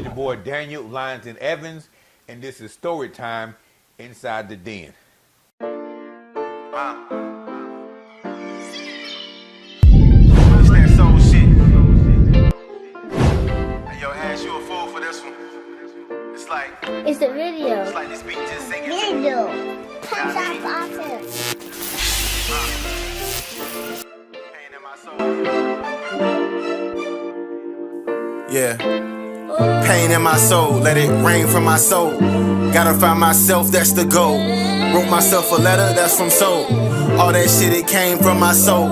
your boy Daniel Lyington Evans, and this is Storytime Inside the Den. It's that soul shit. Hey, yo, Ash, you a fool for this one. It's like It's a video. it's like this beat just singing. Video. Touch up often. Pain in my soul. Yeah. Pain in my soul, let it rain from my soul. Gotta find myself, that's the goal. Wrote myself a letter, that's from soul. All that shit, it came from my soul.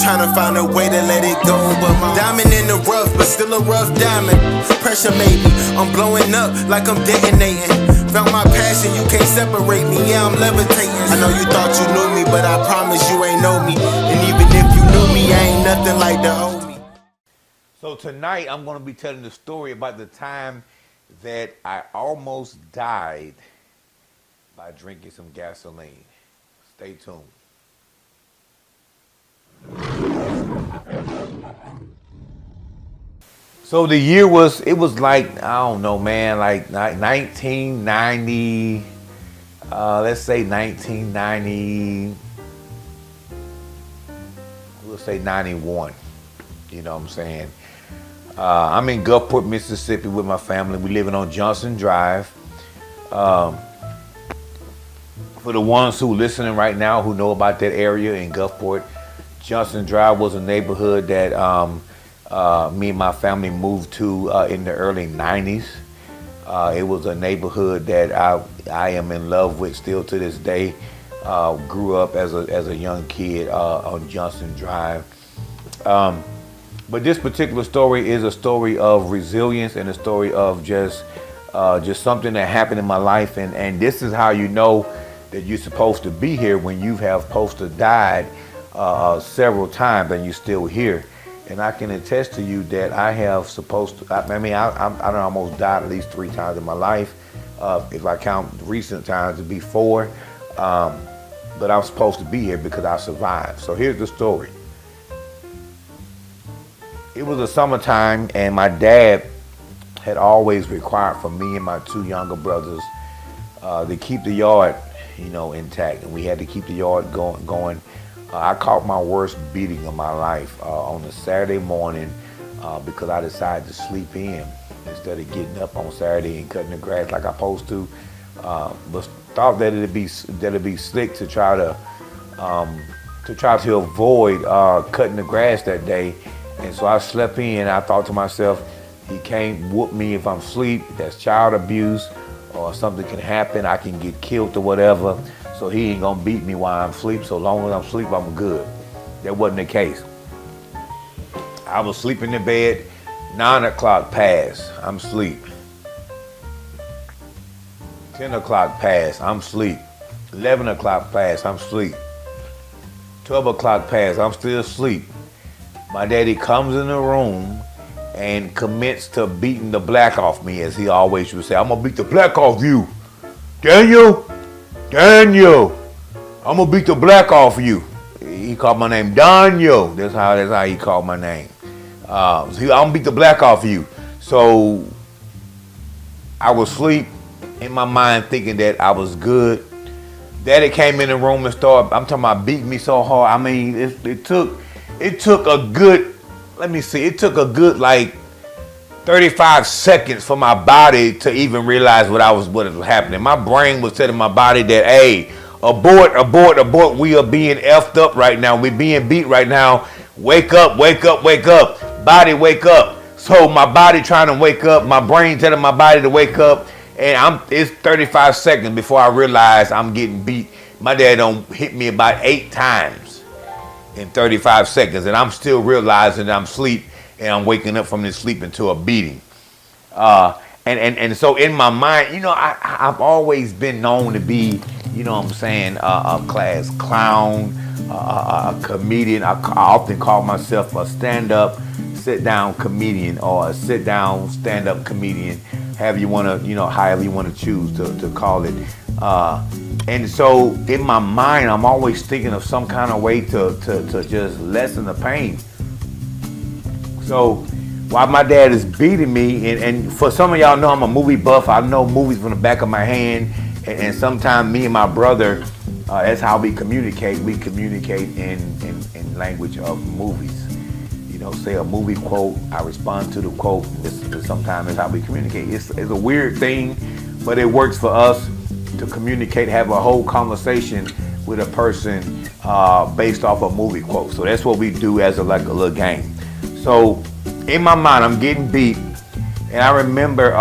Tryna find a way to let it go. But my diamond in the rough, but still a rough diamond. Pressure made me, I'm blowing up like I'm detonating. Found my passion, you can't separate me, yeah, I'm levitating. I know you thought you knew me, but I promise you ain't know me. And even if you knew me, I ain't nothing like the old me. So tonight I'm going to be telling the story about the time that I almost died by drinking some gasoline. Stay tuned. So the year was like, I don't know, man, like 1990, let's say 1990, we'll say 91, you know what I'm saying? I'm in Gulfport, Mississippi with my family. We living on Johnson Drive. For the ones who listening right now who know about that area in Gulfport, Johnson Drive was a neighborhood that me and my family moved to in the early 90s. It was a neighborhood that I am in love with still to this day. Grew up as a young kid on Johnson Drive. But this particular story is a story of resilience and a story of just something that happened in my life. And this is how you know that you're supposed to be here when you have supposed to died several times and you're still here. And I can attest to you that I have supposed to, I done almost died at least 3 times in my life. If I count recent times, it'd be 4. But I'm supposed to be here because I survived. So here's the story. It was the summertime, and my dad had always required for me and my 2 younger brothers to keep the yard, intact, and we had to keep the yard going. I caught my worst beating of my life on a Saturday morning because I decided to sleep in instead of getting up on Saturday and cutting the grass like I supposed to. But thought that it'd be slick to try to avoid cutting the grass that day. And so I slept in. I thought to myself, he can't whoop me if I'm asleep. That's child abuse, or something can happen. I can get killed or whatever. So he ain't gonna beat me while I'm asleep. So long as I'm asleep, I'm good. That wasn't the case. I was sleeping in bed. 9 o'clock passed. I'm asleep. 10 o'clock passed. I'm asleep. 11 o'clock passed. I'm asleep. 12 o'clock passed. I'm still asleep. My daddy comes in the room and commits to beating the black off me, as he always would say. I'm gonna beat the black off you. Daniel, I'm gonna beat the black off you. He called my name Daniel. That's how he called my name. I'm gonna beat the black off you. So I was asleep in my mind thinking that I was good. Daddy came in the room and started, I'm talking about beating me so hard. I mean, it took a good, it took a good like 35 seconds for my body to even realize what was happening. My brain was telling my body that, hey, abort, we are being effed up right now. We're being beat right now. Wake up. Body, wake up. So my body trying to wake up, my brain telling my body to wake up, and it's 35 seconds before I realize I'm getting beat. My dad done hit me about 8 times in 35 seconds, and I'm still realizing that I'm asleep, and I'm waking up from this sleep into a beating. And so in my mind, I've always been known to be, a class clown, a comedian. I often call myself a stand-up, sit-down comedian, or a sit-down stand-up comedian, however you want to choose to call it. And so in my mind, I'm always thinking of some kind of way to just lessen the pain. So while my dad is beating me, and for some of y'all know I'm a movie buff. I know movies from the back of my hand, and sometimes me and my brother, that's how we communicate. We communicate in language of movies. You know, say a movie quote, I respond to the quote. Sometimes that's how we communicate. It's a weird thing, but it works for us to communicate, have a whole conversation with a person based off a movie quote. So that's what we do as a little game. So in my mind, I'm getting beat, and I remember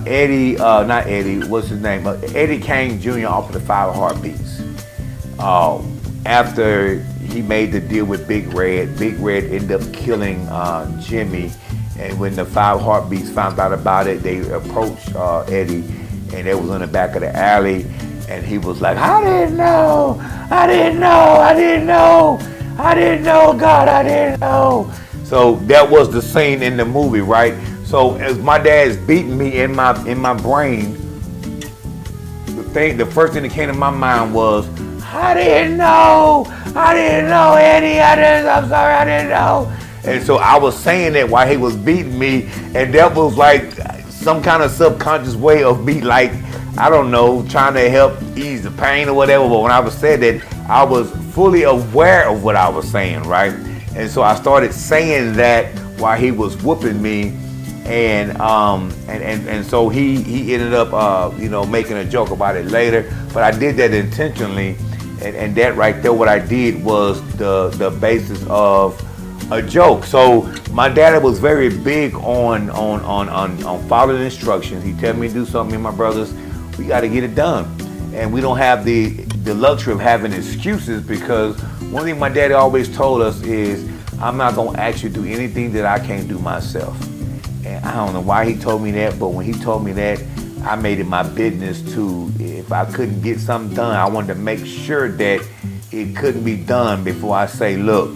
Eddie, not Eddie, what's his name? Eddie Kane Jr. off of the Five Heartbeats. After he made the deal with Big Red ended up killing Jimmy, and when the Five Heartbeats found out about it, they approached Eddie, and they was in the back of the alley, and he was like, I didn't know, God, I didn't know. So that was the scene in the movie, right? So as my dad's beating me in my brain, the first thing that came to my mind was, I didn't know, Eddie, I'm sorry, I didn't know. And so I was saying that while he was beating me, and that was like some kind of subconscious way of me, like, I don't know, trying to help ease the pain or whatever. But when I was said that, I was fully aware of what I was saying, right? And so I started saying that while he was whooping me, and so he ended up making a joke about it later. But I did that intentionally, and that right there, what I did was the basis of a joke. So my dad was very big on following instructions. He tell me to do something, me and my brothers, we got to get it done, and we don't have the luxury of having excuses, because one thing my daddy always told us is, I'm not gonna ask you to do anything that I can't do myself. And I don't know why he told me that, but when he told me that, I made it my business to, if I couldn't get something done, I wanted to make sure that it couldn't be done before I say, look,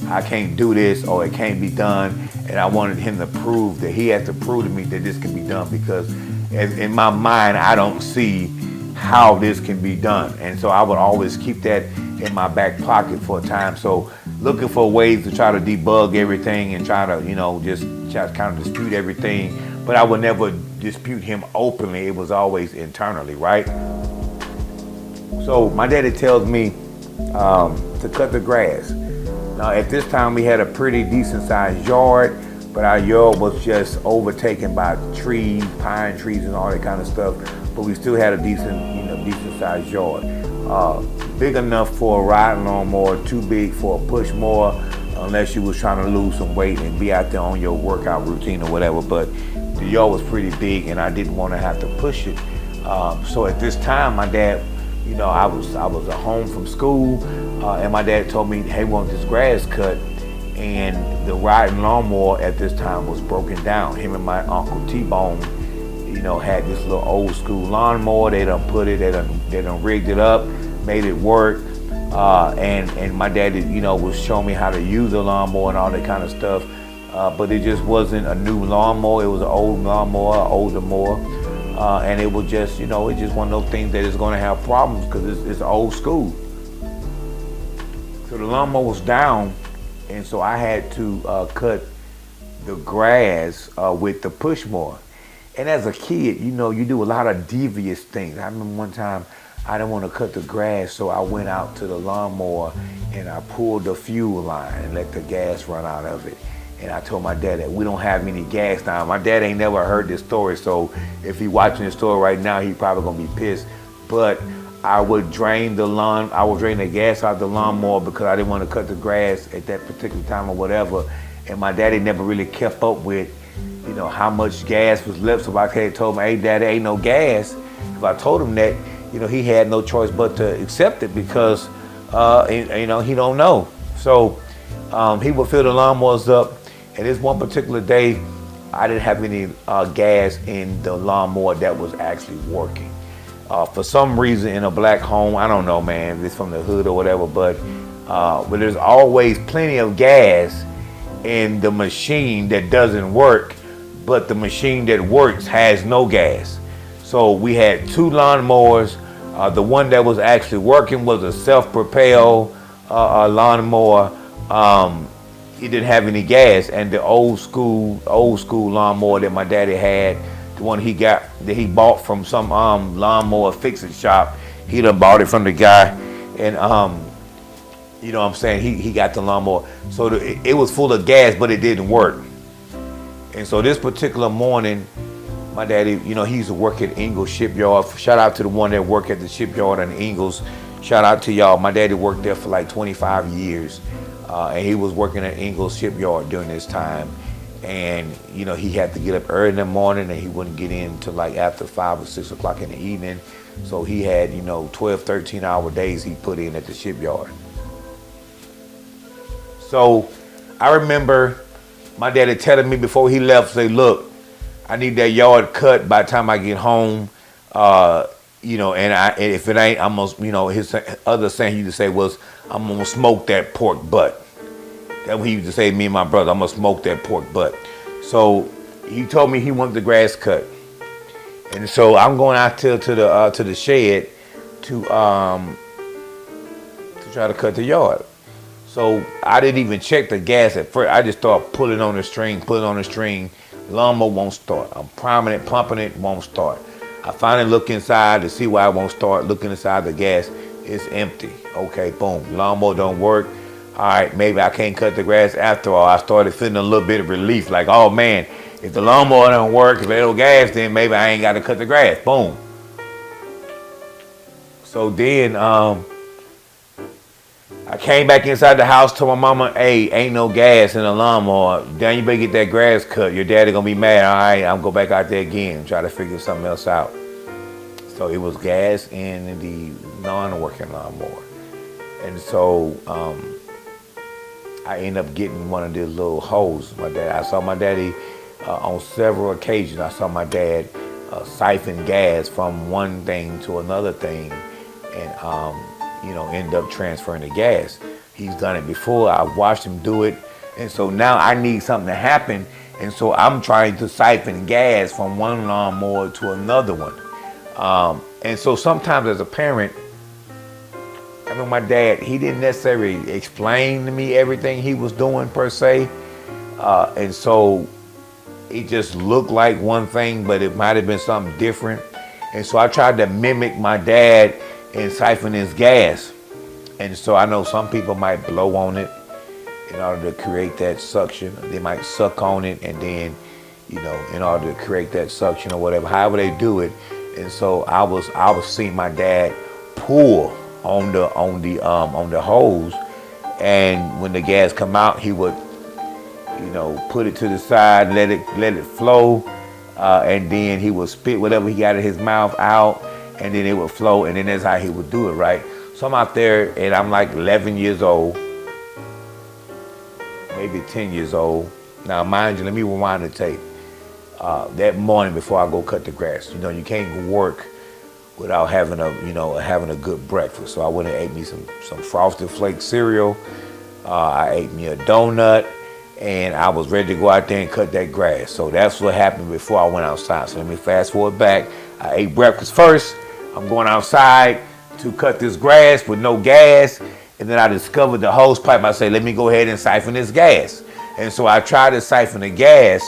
I can't do this, or it can't be done. And I wanted him to prove that he had to prove to me that this can be done, because in my mind, I don't see how this can be done. And so I would always keep that in my back pocket for a time. So looking for ways to try to debug everything and try to, just try to kind of dispute everything. But I would never dispute him openly. It was always internally, right? So my daddy tells me to cut the grass. Now at this time we had a pretty decent sized yard, but our yard was just overtaken by trees, pine trees and all that kind of stuff. But we still had a decent sized yard. Big enough for a riding lawnmower, too big for a push mower, unless you was trying to lose some weight and be out there on your workout routine or whatever. But the yard was pretty big, and I didn't want to have to push it. So at this time, my dad, I was at home from school, and my dad told me, hey, we want this grass cut. And the riding lawnmower at this time was broken down. Him and my Uncle T-Bone, had this little old school lawnmower. They done rigged it up, made it work. And my daddy, was showing me how to use a lawnmower and all that kind of stuff. But it just wasn't a new lawnmower. It was an old lawnmower, an older mower. And it was just, it's just one of those things that is going to have problems because it's old school. So the lawnmower was down, and so I had to cut the grass with the push mower. And as a kid, you do a lot of devious things. I remember one time I didn't want to cut the grass, so I went out to the lawnmower and I pulled the fuel line and let the gas run out of it. And I told my dad that we don't have any gas now. My dad ain't never heard this story, so if he watching this story right now, he probably gonna be pissed. But I would drain the gas out the lawnmower because I didn't want to cut the grass at that particular time or whatever. And my daddy never really kept up with, how much gas was left. So I had told him, hey, Daddy, ain't no gas. If I told him that, he had no choice but to accept it because, he don't know. So he would fill the lawnmowers up. And this one particular day, I didn't have any gas in the lawnmower that was actually working. For some reason in a black home, I don't know, man, if it's from the hood or whatever, but there's always plenty of gas in the machine that doesn't work, but the machine that works has no gas. So we had two lawnmowers. The one that was actually working was a self-propelled lawnmower. it didn't have any gas, and the old school lawnmower that my daddy had, the one that he bought from some lawnmower fixing shop, he done bought it from the guy, and you know what I'm saying, he got the lawnmower, so it was full of gas, but it didn't work. And so this particular morning, my daddy, you know, he used to work at Ingalls Shipyard. Shout out to the one that worked at the shipyard in Ingalls. Shout out to y'all. My daddy worked there for like 25 years. And he was working at Ingalls Shipyard during this time. And, you know, he had to get up early in the morning, and he wouldn't get in till like after 5 or 6 o'clock in the evening. So he had, you know, 12, 13-hour days he put in at the shipyard. So I remember my daddy telling me before he left, say, look, I need that yard cut by the time I get home. You know, and if it ain't, I'm gonna, you know, his other saying he used to say was, I'm gonna smoke that pork butt. That's what he used to say to me and my brother, I'm gonna smoke that pork butt. So he told me he wanted the grass cut. And so I'm going out to the shed to try to cut the yard. So I didn't even check the gas at first. I just started pulling on the string. Lawnmower won't start. I'm priming it, pumping it, won't start. I finally look inside to see why it won't start. Looking inside the gas, it's empty. Okay, boom. Lawnmower don't work. All right, maybe I can't cut the grass after all. I started feeling a little bit of relief. Like, oh man, if the lawnmower don't work, if there's no gas, then maybe I ain't got to cut the grass. Boom. So then I came back inside the house, told my mama, hey, ain't no gas in the lawnmower. Then you better get that grass cut. Your daddy gonna be mad. All right, I'm gonna go back out there again and try to figure something else out. So it was gas in the non-working lawnmower. And so I ended up getting one of these little hoses. I saw my daddy on several occasions. I saw my dad siphon gas from one thing to another thing, and you know, end up transferring the gas. He's done it before. I've watched him do it. And so now I need something to happen. And so I'm trying to siphon gas from one lawnmower to another one. And so sometimes as a parent, I know my dad, he didn't necessarily explain to me everything he was doing per se. And so it just looked like one thing, but it might have been something different. And so I tried to mimic my dad and siphon his gas. And so I know some people might blow on it in order to create that suction. They might suck on it, and then, you know, in order to create that suction or whatever, however they do it. And so I was seeing my dad pull on the hose, and when the gas come out, he would, you know, put it to the side, let it flow, and then he would spit whatever he got in his mouth out, and then it would flow, and then that's how he would do it, right? So I'm out there, and I'm like 11 years old, maybe 10 years old. Now, mind you, let me rewind the tape. That morning before I go cut the grass, you know, you can't work without having a good breakfast. So I went and ate me some Frosted Flake cereal. I ate me a donut, and I was ready to go out there and cut that grass. So that's what happened before I went outside. So let me fast forward back. I ate breakfast first. I'm going outside to cut this grass with no gas. And then I discovered the hose pipe. I say, let me go ahead and siphon this gas. And so I tried to siphon the gas.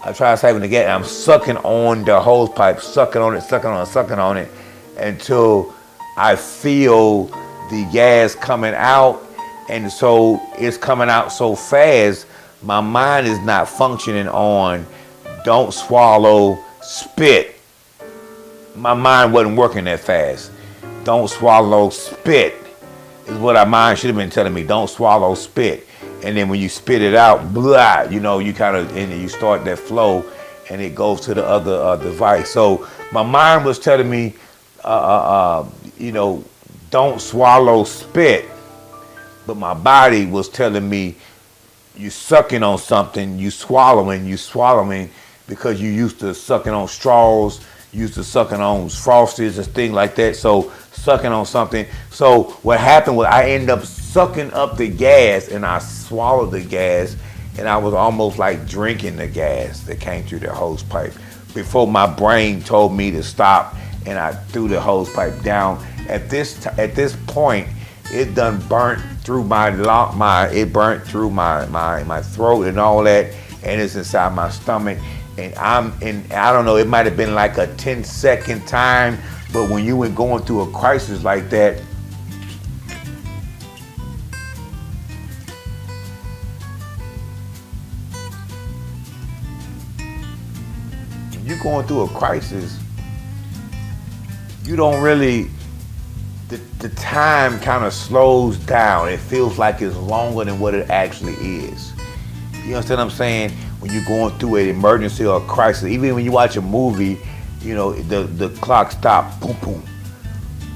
And I'm sucking on the hose pipe, sucking on it until I feel the gas coming out. And so it's coming out so fast, my mind is not functioning on don't swallow, spit. My mind wasn't working that fast. Don't swallow, spit is what our mind should have been telling me. Don't swallow, spit. And then when you spit it out, blah, you know, you kind of, and you start that flow, and it goes to the other device. So my mind was telling me, you know, don't swallow, spit. But my body was telling me, you sucking on something, you swallowing, because you used to sucking on straws, used to sucking on Frosties and things like that. So sucking on something. So what happened was I ended up sucking up the gas, and I swallowed the gas, and I was almost like drinking the gas that came through the hose pipe before my brain told me to stop, and I threw the hose pipe down. At this point, it done burnt through it burnt through my throat and all that, and it's inside my stomach. And I don't know, it might have been like a 10-second time, but when you were going through a crisis like that, you're going through a crisis, you don't really, the time kind of slows down. It feels like it's longer than what it actually is. You understand what I'm saying? When you're going through an emergency or a crisis, even when you watch a movie, you know, the clock stops, boom, boom,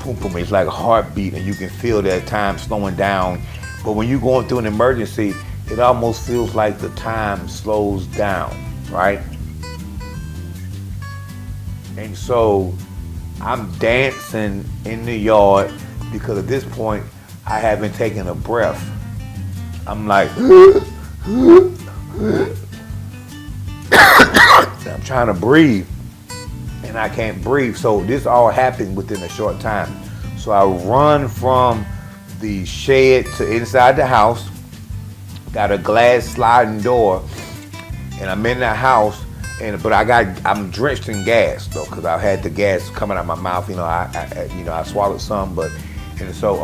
boom, boom. It's like a heartbeat, and you can feel that time slowing down. But when you're going through an emergency, it almost feels like the time slows down, right? And so I'm dancing in the yard because at this point I haven't taken a breath. I'm like, I'm trying to breathe and I can't breathe. So this all happened within a short time. So I run from the shed to inside the house, got a glass sliding door, and I'm in the house. But I'm drenched in gas though, because I had the gas coming out my mouth. You know, I swallowed some, and so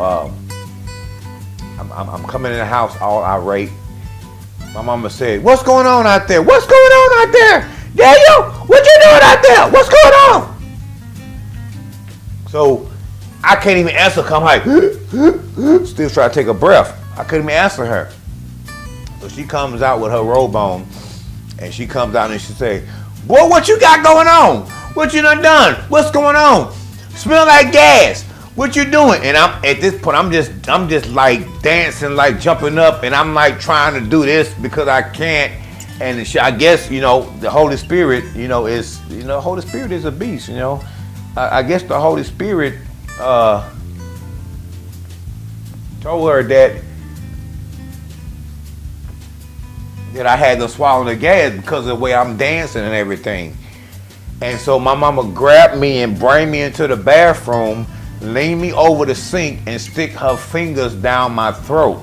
I'm coming in the house all irate. My mama said, "What's going on out there? What's going on out there? Daniel, what you doing out there? What's going on?" So I can't even answer. Come like, still try to take a breath. I couldn't even answer her. So she comes out with her robe on. And she comes out and she say, "Boy, what you got going on? What you done? What's going on? Smell like gas. What you doing?" And I'm at this point, I'm just like dancing, like jumping up, and I'm like trying to do this because I can't. And I guess, you know, the Holy Spirit, Holy Spirit is a beast, you know. I guess the Holy Spirit told her that I had to swallow the gas because of the way I'm dancing and everything. And so my mama grabbed me and bring me into the bathroom, lean me over the sink, and stick her fingers down my throat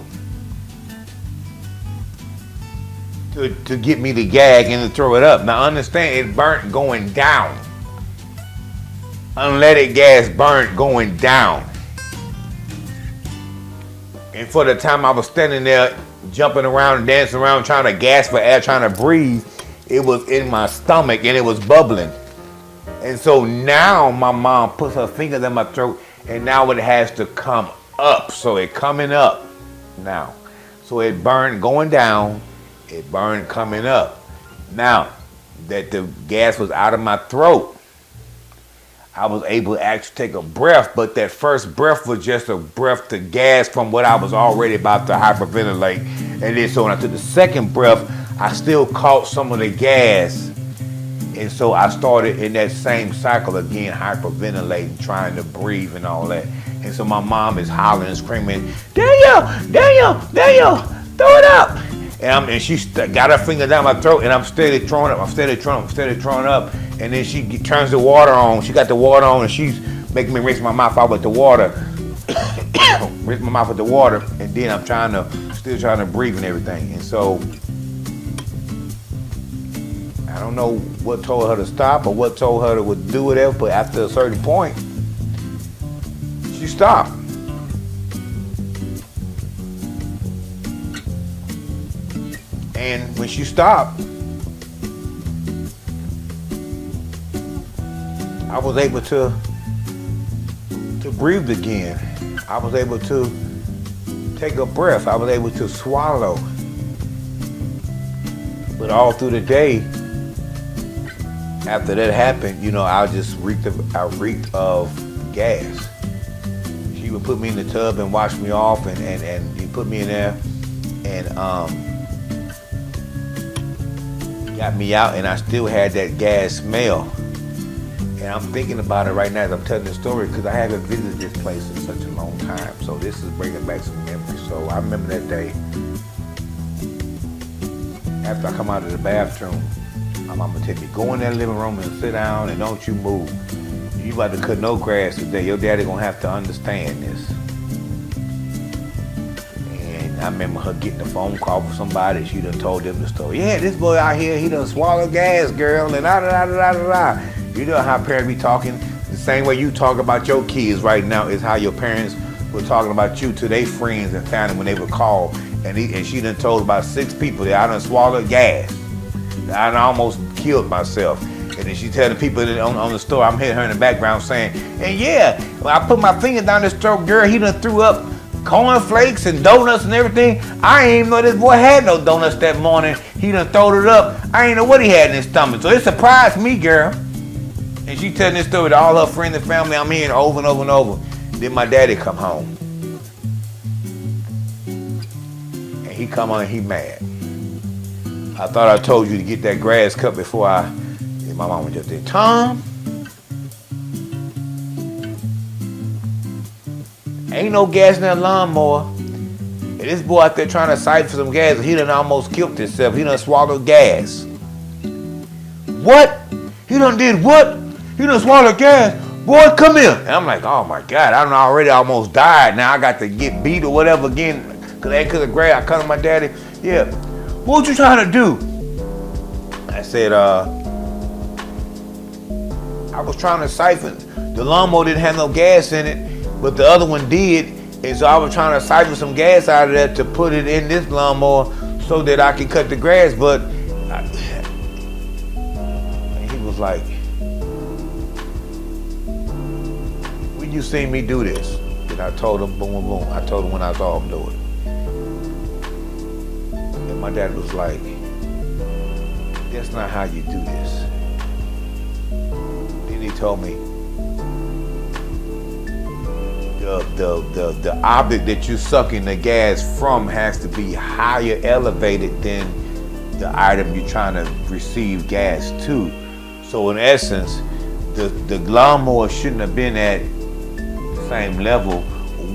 to get me to gag and to throw it up. Now understand, it burnt going down. Unleaded gas burnt going down. And for the time I was standing there jumping around and dancing around, trying to gasp for air, trying to breathe, it was in my stomach and it was bubbling. And so now my mom puts her fingers in my throat, and now it has to come up. So it coming up now. So it burned going down, it burned coming up. Now that the gas was out of my throat, I was able to actually take a breath, but that first breath was just a breath to gas from what I was already about to hyperventilate. And then so when I took the second breath, I still caught some of the gas. And so I started in that same cycle again, hyperventilating, trying to breathe and all that. And so my mom is hollering and screaming, Daniel, throw it up. And she got her finger down my throat, and I'm steady throwing up. I'm steady throwing up. And then she turns the water on. She got the water on, and she's making me rinse my mouth out with the water. Rinse my mouth with the water, and then I'm still trying to breathe and everything. And so I don't know what told her to stop or what told her to do whatever, but after a certain point, she stopped. And when she stopped, I was able to breathe again. I was able to take a breath. I was able to swallow. But all through the day, after that happened, I just reeked of gas. She would put me in the tub and wash me off, and you put me in there, and got me out, and I still had that gas smell. And I'm thinking about it right now as I'm telling this story, because I haven't visited this place in such a long time. So this is bringing back some memories. So I remember that day. After I come out of the bathroom, my mama tell me, go in that living room and sit down and don't you move. You about to cut no grass today. Your daddy gonna have to understand this. I remember her getting a phone call from somebody. She done told them the story. Yeah, this boy out here, he done swallowed gas, girl, and da da da da da da. You know how parents be talking? The same way you talk about your kids right now is how your parents were talking about you to their friends and family when they would call. And she done told about 6 people that I done swallowed gas. I done almost killed myself. And then she tell the people on the store, I'm hearing her in the background saying, and yeah, when I put my finger down this throat, girl, he done threw up cornflakes and donuts and everything. I ain't even know this boy had no donuts that morning. He done throwed it up. I ain't know what he had in his stomach. So it surprised me, girl. And she telling this story to all her friends and family. I'm hearing over and over and over. Then my daddy come home. And he come on and he mad. I thought I told you to get that grass cut before and my mama just said, Tom, ain't no gas in that lawnmower. And this boy out there trying to siphon some gas, he done almost killed himself. He done swallowed gas. What? He done did what? He done swallowed gas. Boy, come here. And I'm like, oh my God, I done already almost died. Now I got to get beat or whatever again. Cause of grass. I come to my daddy. Yeah. What you trying to do? I said, I was trying to siphon. The lawnmower didn't have no gas in it, but the other one did. And so I was trying to siphon some gas out of that to put it in this lawnmower so that I could cut the grass. But he was like, when you seen me do this? And I told him, boom, boom, boom. I told him when I saw him do it. And my dad was like, that's not how you do this. Then he told me, the object that you're sucking the gas from has to be higher elevated than the item you're trying to receive gas to. So in essence, the lawnmower shouldn't have been at the same level.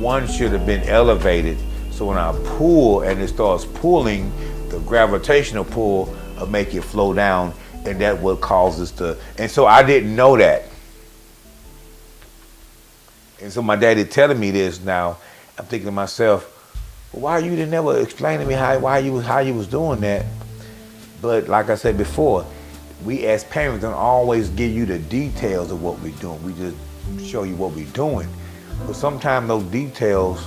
One should have been elevated. So when I pull and it starts pulling, the gravitational pull will make it flow down, and that what causes and so I didn't know that. And so my daddy telling me this now, I'm thinking to myself, well, why you didn't never explain to me how you was doing that? But like I said before, we as parents don't always give you the details of what we're doing. We just show you what we're doing. But sometimes those details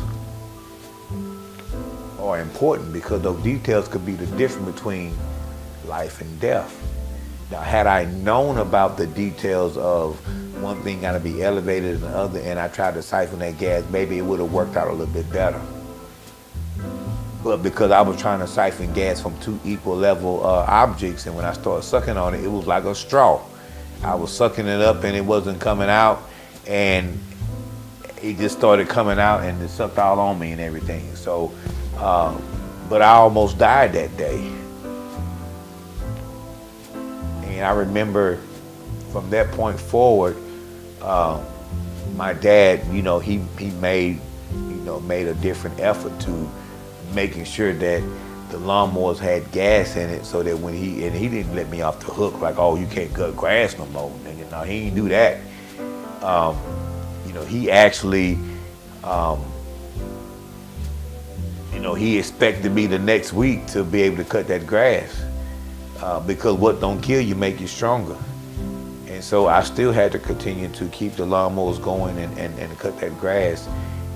are important because those details could be the difference between life and death. Now, had I known about the details of one thing got to be elevated than the other, and I tried to siphon that gas, maybe it would have worked out a little bit better. But because I was trying to siphon gas from 2 equal level objects, and when I started sucking on it, it was like a straw. I was sucking it up and it wasn't coming out, and it just started coming out and it sucked all on me and everything. So, but I almost died that day. And I remember from that point forward, my dad, he made a different effort to making sure that the lawnmowers had gas in it, so that when he didn't let me off the hook like, oh, you can't cut grass no more. No, he didn't do that. He actually, he expected me the next week to be able to cut that grass, because what don't kill you make you stronger. And so I still had to continue to keep the lawnmowers going and cut that grass.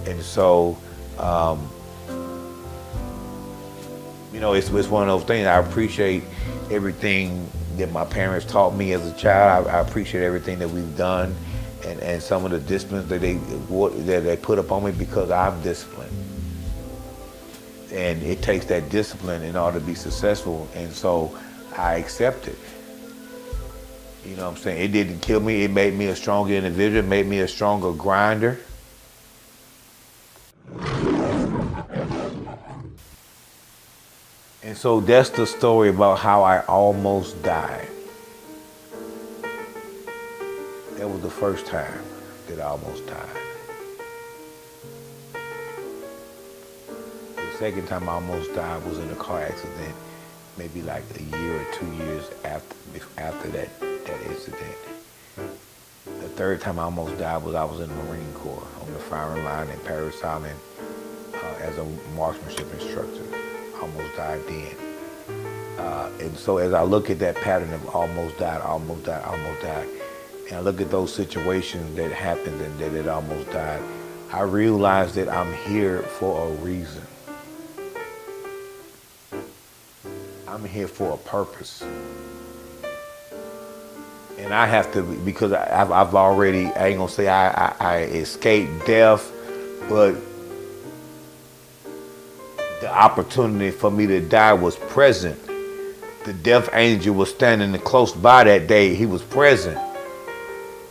And so, it's one of those things. I appreciate everything that my parents taught me as a child. I appreciate everything that we've done, and some of the disciplines that they put up on me, because I'm disciplined. And it takes that discipline in order to be successful. And so I accept it. You know what I'm saying? It didn't kill me. It made me a stronger individual. It made me a stronger grinder. And so that's the story about how I almost died. That was the first time that I almost died. The second time I almost died was in a car accident, maybe like a year or 2 years after that incident. The third time I almost died was I was in the Marine Corps on the firing line in Paris Island. as a marksmanship instructor. Almost died then. And so as I look at that pattern of almost died, and I look at those situations that happened and that it almost died, I realize that I'm here for a reason. I'm here for a purpose. And I have to, because I've already, I ain't gonna say I escaped death, but the opportunity for me to die was present. The death angel was standing close by that day. He was present.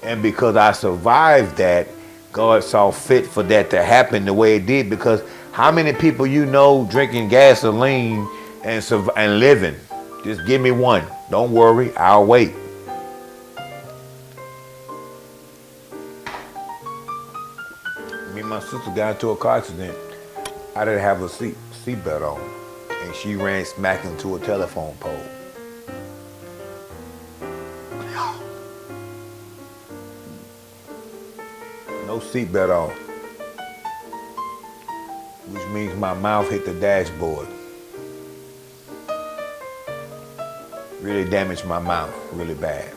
And because I survived that, God saw fit for that to happen the way it did. Because how many people you know drinking gasoline and living? Just give me one. Don't worry, I'll wait. Me and my sister got into a car accident. I didn't have a seatbelt on, and she ran smack into a telephone pole. No seatbelt on, which means my mouth hit the dashboard. Really damaged my mouth, really bad.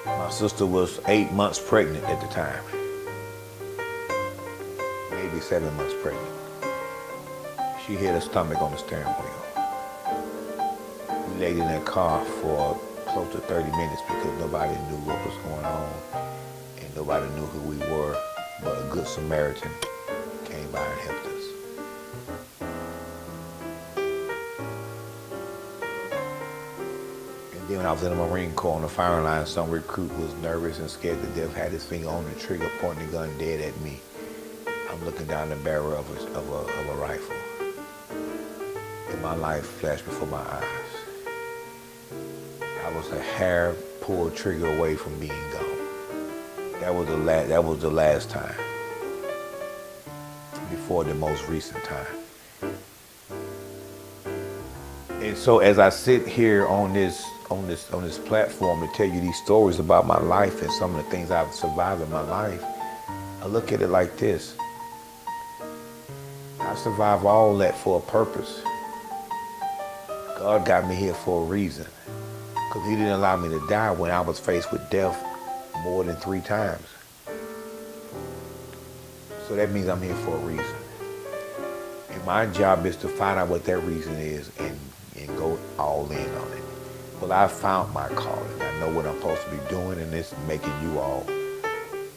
My sister was 8 months pregnant at the time. Maybe 7 months pregnant. She hit her stomach on the steering wheel. We laid in that car for close to 30 minutes because nobody knew what was going on and nobody knew who we were, but a good Samaritan came by and helped us. And then when I was in the Marine Corps on the firing line, some recruit was nervous and scared to death, had his finger on the trigger, pointing the gun dead at me. I'm looking down the barrel of a rifle, and my life flashed before my eyes. I was a hair pulled trigger away from being gone. That was the last time, before the most recent time. And so as I sit here on this platform to tell you these stories about my life and some of the things I've survived in my life, I look at it like this. I survived all that for a purpose. God got me here for a reason, because he didn't allow me to die when I was faced with death more than 3 times. So that means I'm here for a reason. And my job is to find out what that reason is and go all in on it. Well, I found my calling. I know what I'm supposed to be doing, and it's making you all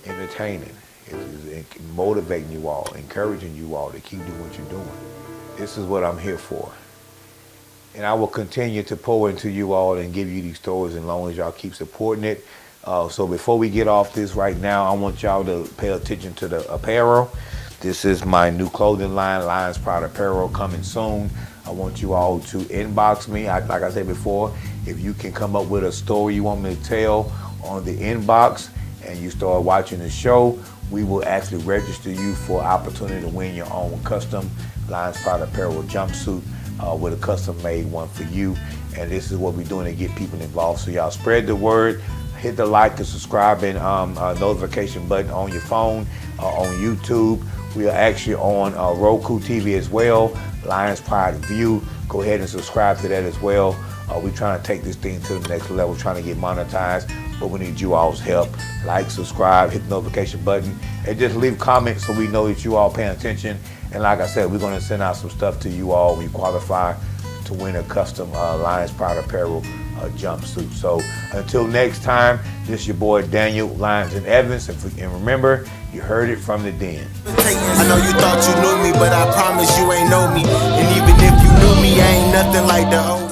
entertaining. It's motivating you all, encouraging you all to keep doing what you're doing. This is what I'm here for. And I will continue to pour into you all and give you these stories as long as y'all keep supporting it. So before we get off this right now, I want y'all to pay attention to the apparel. This is my new clothing line, Lions Pride Apparel, coming soon. I want you all to inbox me. Like I said before, if you can come up with a story you want me to tell on the inbox and you start watching the show, we will actually register you for opportunity to win your own custom Lions Pride Apparel jumpsuit with a custom made one for you. And this is what we're doing to get people involved. So y'all spread the word, hit the like and subscribe and notification button on your phone, on YouTube. We are actually on Roku TV as well, Lions Pride View. Go ahead and subscribe to that as well. We're trying to take this thing to the next level, trying to get monetized, but we need you all's help. Like, subscribe, hit the notification button, and just leave comments so we know that you all paying attention. And like I said, we're going to send out some stuff to you all when you qualify to win a custom Lions Pride Apparel jumpsuit. So until next time, this is your boy Daniel Lyons and Evans, and remember, you heard it from the den. I know you thought you knew me, but I promise you ain't know me. And even if you knew me, I ain't nothing like the old.